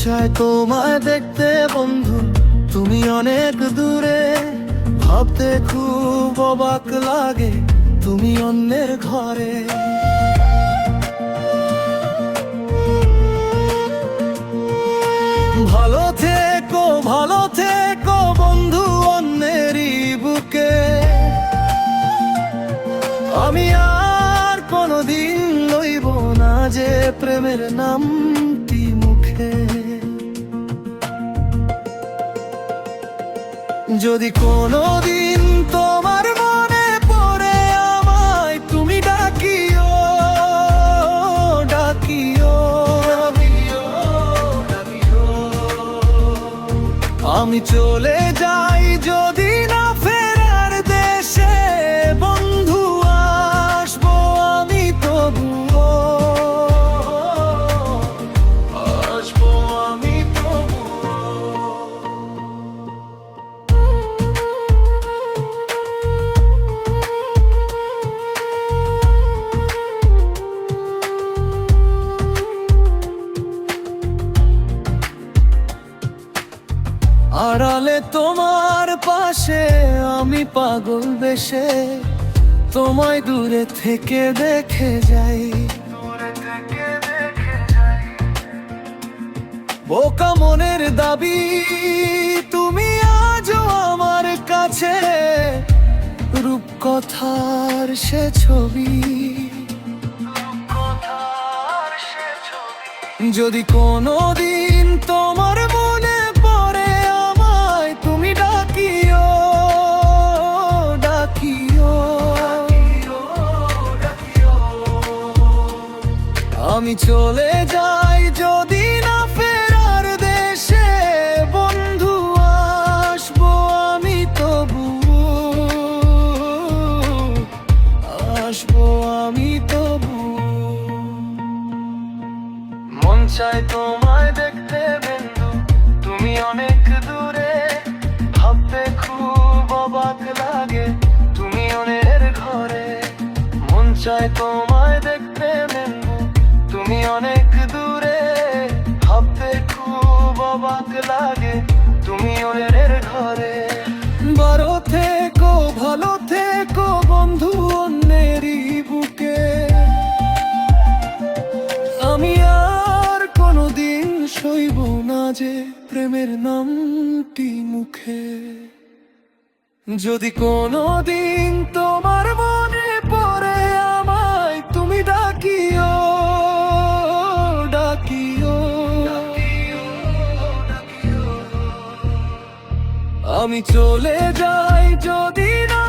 চায় তোমায় দেখতে বন্ধু, তুমি অনেক দূরে। ভাবতে খুব অবাক লাগে তুমি অন্যের ঘরে। ভালো থেকো বন্ধু অন্যেরই বুকে। আমি আর কোনোদিন লইব না যে প্রেমের নামটি মুখে। যদি কোনোদিন তোমার মনে পড়ে আমায়, তুমি ডাকিও ডাকিও। আমি চলে যাই যদি না ফেরার দেশে, বন্ধু আসবো আমি তবুও, আসবো আমি তবুও। আড়ালে তোমার পাশে আমি পাগল বেশে, তোমায় দূরে থেকে দেখে যাই। বোকা মনের দাবি তুমি আজও আমার কাছে, রূপকথার সে ছবি। যদি কোনোদিন তোমার মনে পড়ে আমায়, তুমি ডাকিও ডাকিও। আমি চলে যাই যদি না ফেরার দেশে, বন্ধু আসবো আমি তবু, আসবো আমি তবু। মন চায় তোমায় দেখতে বন্ধু, তুমি অনেক দূরে। ভাবতে খুব অবাক লাগে তুমি অন্যের ঘরে। মন চায় তোমায় দেখতে বন্ধু, তুমি অনেক দূরে। ভাবতে খুব অবাক লাগে তুমি অন্যের ঘরে। ভালো থেকো বন্ধু অন্যেরই বুকে। আমি আর কোনোদিন সইব না যে প্রেমের নামটি মুখে। যদি কোনোদিন তোমার মনে পড়ে আমায়, তুমি ডাকিও ডাকিও। আমি চলে যাই যদি না